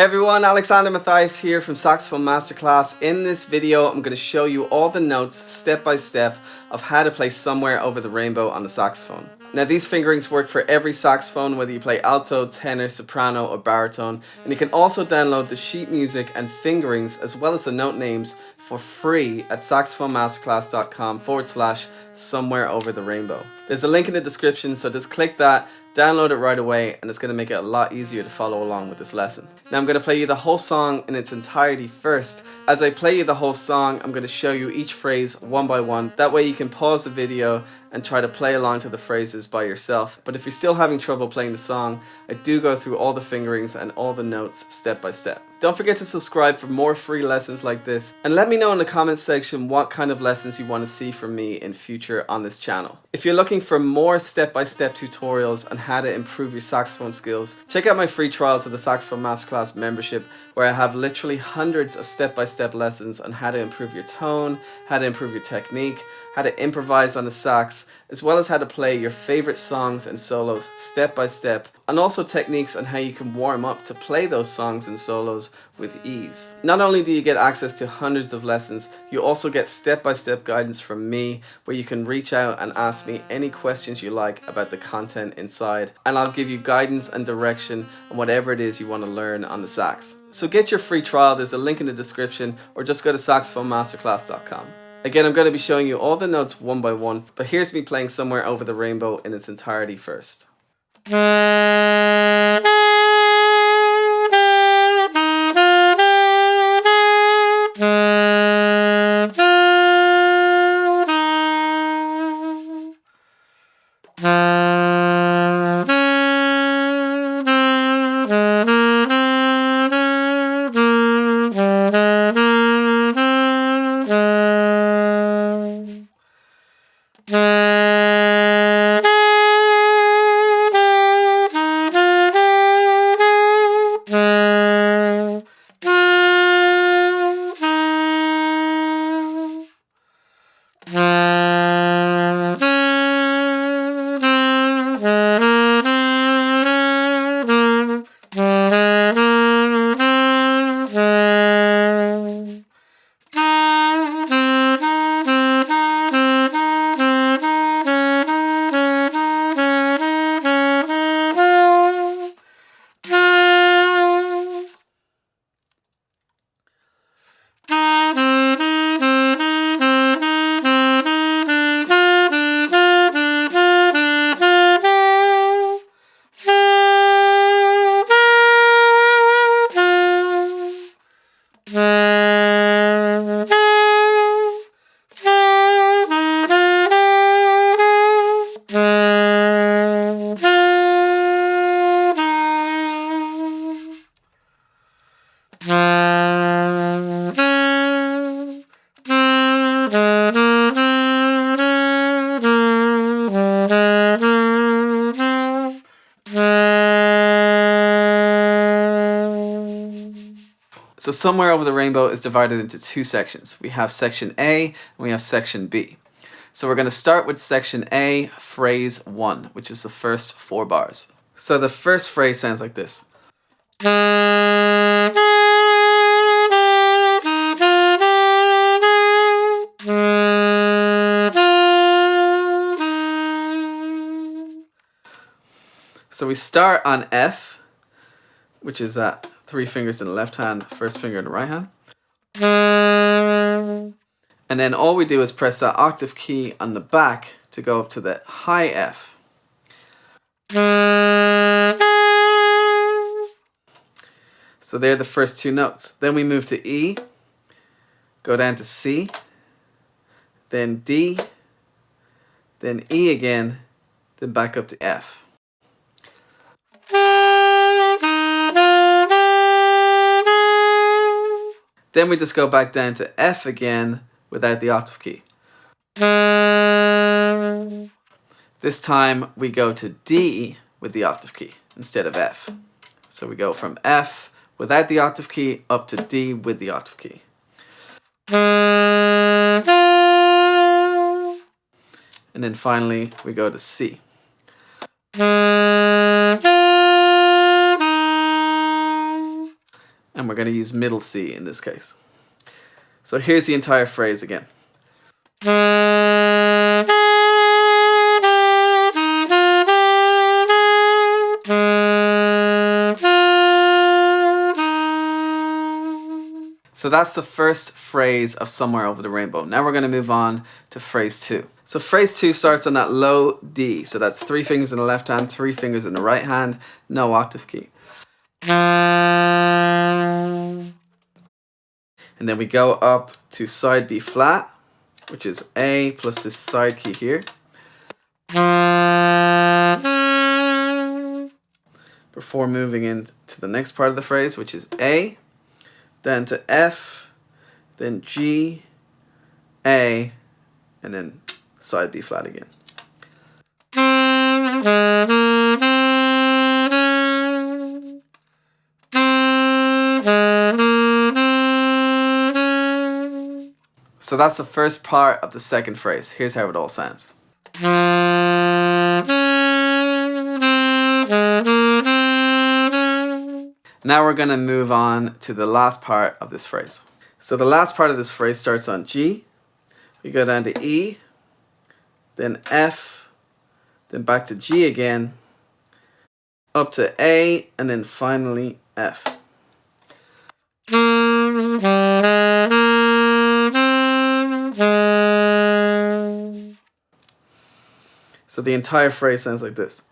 everyone, Alexander Matthias here from Saxophone Masterclass. In this video, I'm going to show you all the notes step by step of how to play Somewhere Over the Rainbow on the saxophone. Now these fingerings work for every saxophone, whether you play alto, tenor, soprano or baritone, and you can also download the sheet music and fingerings as well as the note names for free at saxophonemasterclass.com/somewhere over the rainbow. There's a link in the description, so just click that, download it right away, and it's going to make it a lot easier to follow along with this lesson. Now I'm going to play you the whole song in its entirety first. As I play you the whole song, I'm going to show you each phrase one by one. That way you can pause the video and try to play along to the phrases by yourself. But if you're still having trouble playing the song, I do go through all the fingerings and all the notes step by step. Don't forget to subscribe for more free lessons like this, and let me know in the comments section what kind of lessons you want to see from me in future on this channel. If you're looking for more step-by-step tutorials on how to improve your saxophone skills, check out my free trial to the Saxophone Masterclass membership, where I have literally hundreds of step-by-step lessons on how to improve your tone, how to improve your technique, how to improvise on the sax, as well as how to play your favorite songs and solos step by step, and also techniques on how you can warm up to play those songs and solos with ease. Not only do you get access to hundreds of lessons, you also get step-by-step guidance from me, where you can reach out and ask me any questions you like about the content inside, and I'll give you guidance and direction on whatever it is you want to learn on the sax. So get your free trial, there's a link in the description, or just go to saxophonemasterclass.com. Again, I'm going to be showing you all the notes one by one, but here's me playing Somewhere Over the Rainbow in its entirety first. So Somewhere Over the Rainbow is divided into two sections. We have section A and we have section B. So we're going to start with section A, phrase 1, which is the first 4 bars. So the first phrase sounds like this. So we start on F, which is 3 fingers in the left hand, first finger in the right hand. And then all we do is press that octave key on the back to go up to the high F. So they're the first 2 notes. Then we move to E, go down to C, then D, then E again, then back up to F. Then we just go back down to F again without the octave key. This time we go to D with the octave key instead of F. So we go from F without the octave key up to D with the octave key. And then finally we go to C. use middle C in this case. So here's the entire phrase again. So that's the first phrase of Somewhere Over the Rainbow. Now we're going to move on to phrase 2. So phrase 2 starts on that low D. So that's 3 fingers in the left hand, 3 fingers in the right hand, no octave key. And then we go up to side B flat, which is A plus this side key here. Before moving into the next part of the phrase, which is A, then to F, then G, A, and then side B flat again. So that's the first part of the second phrase. Here's how it all sounds. Now we're going to move on to the last part of this phrase. So the last part of this phrase starts on G. We go down to E, then F, then back to G again, up to A, and then finally F. So the entire phrase sounds like this.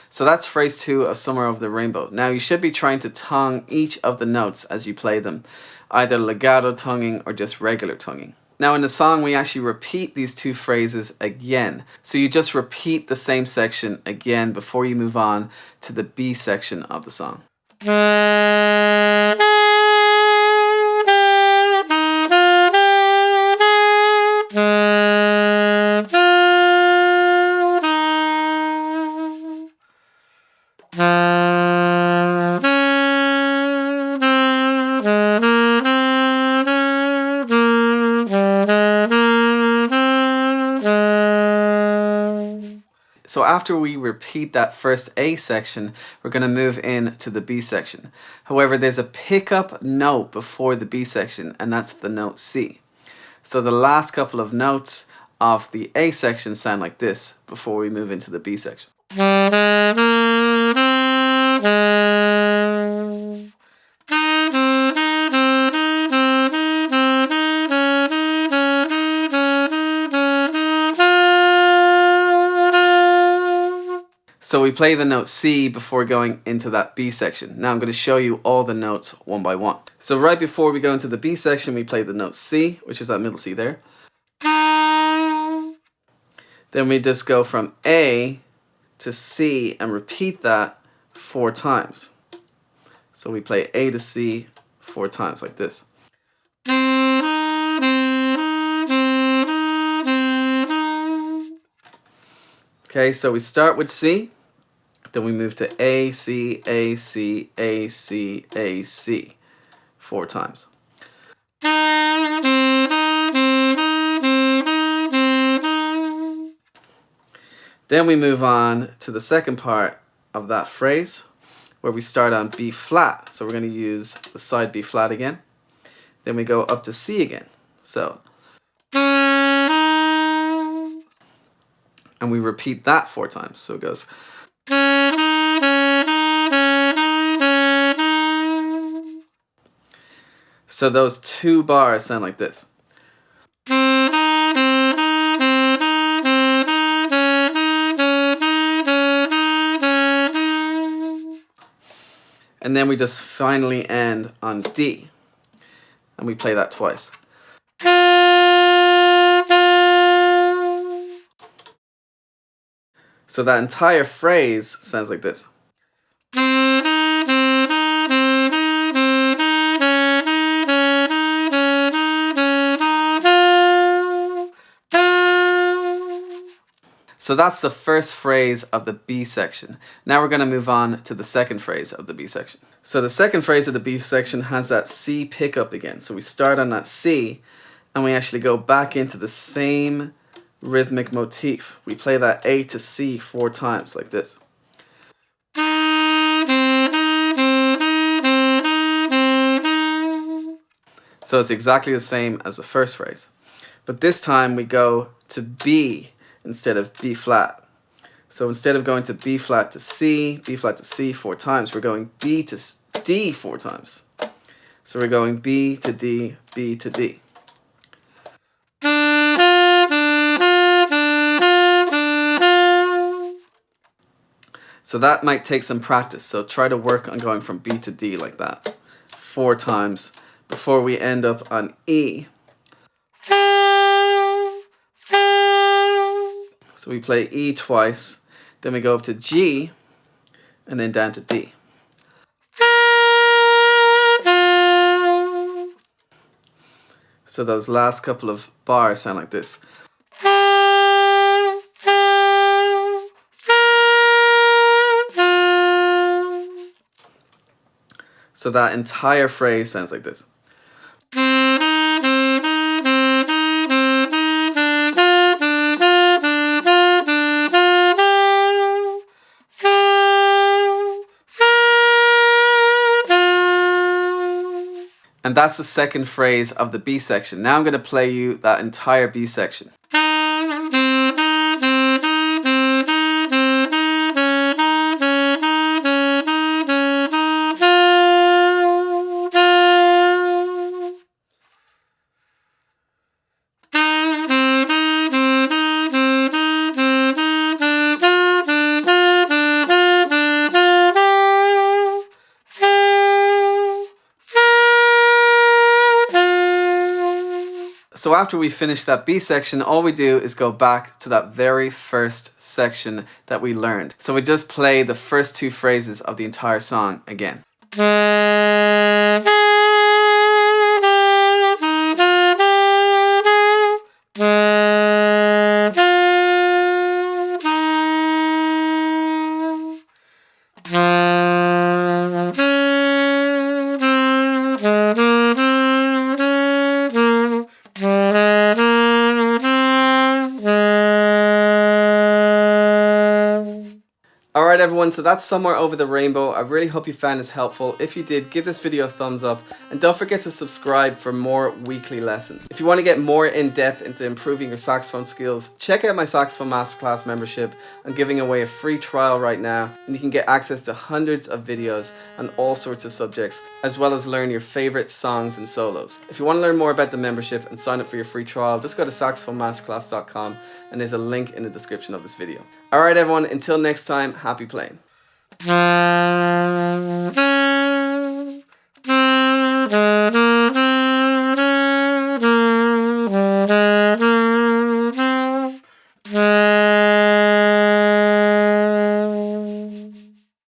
So that's phrase 2 of Somewhere Over the Rainbow. Now you should be trying to tongue each of the notes as you play them, either legato tonguing or just regular tonguing. Now in the song we actually repeat these 2 phrases again. So you just repeat the same section again before you move on to the B section of the song. So after we repeat that first A section, we're going to move in to the B section. However, there's a pickup note before the B section, and that's the note C. So the last couple of notes of the A section sound like this before we move into the B section. So we play the note C before going into that B section. Now I'm going to show you all the notes one by one. So right before we go into the B section, we play the note C, which is that middle C there. Then we just go from A to C and repeat that 4 times. So we play A to C 4 times like this. Okay, so we start with C. Then we move to A, C, A, C, A, C, A, C 4 times. Then we move on to the second part of that phrase where we start on B flat. So we're going to use the side B flat again. Then we go up to C again. So, and we repeat that 4 times. So it goes. So those 2 bars sound like this. And then we just finally end on D. And we play that twice. So that entire phrase sounds like this. So that's the first phrase of the B section. Now we're going to move on to the second phrase of the B section. So the second phrase of the B section has that C pickup again. So we start on that C, and we actually go back into the same rhythmic motif. We play that A to C 4 times like this. So it's exactly the same as the first phrase. But this time we go to B instead of B flat. So instead of going to B flat to C 4 times, we're going B to D 4 times. So we're going B to D, B to D. So that might take some practice. So try to work on going from B to D like that 4 times before we end up on E. So we play E twice, then we go up to G, and then down to D. So those last couple of bars sound like this. So that entire phrase sounds like this. And that's the second phrase of the B section. Now I'm going to play you that entire B section. So after we finish that B section, all we do is go back to that very first section that we learned. So we just play the first 2 phrases of the entire song again. Alright everyone, so that's Somewhere Over the Rainbow. I really hope you found this helpful. If you did, give this video a thumbs up and don't forget to subscribe for more weekly lessons. If you want to get more in depth into improving your saxophone skills, check out my Saxophone Masterclass membership. I'm giving away a free trial right now and you can get access to hundreds of videos on all sorts of subjects, as well as learn your favorite songs and solos. If you want to learn more about the membership and sign up for your free trial, just go to saxophonemasterclass.com and there's a link in the description of this video. Alright everyone, until next time, happy playing.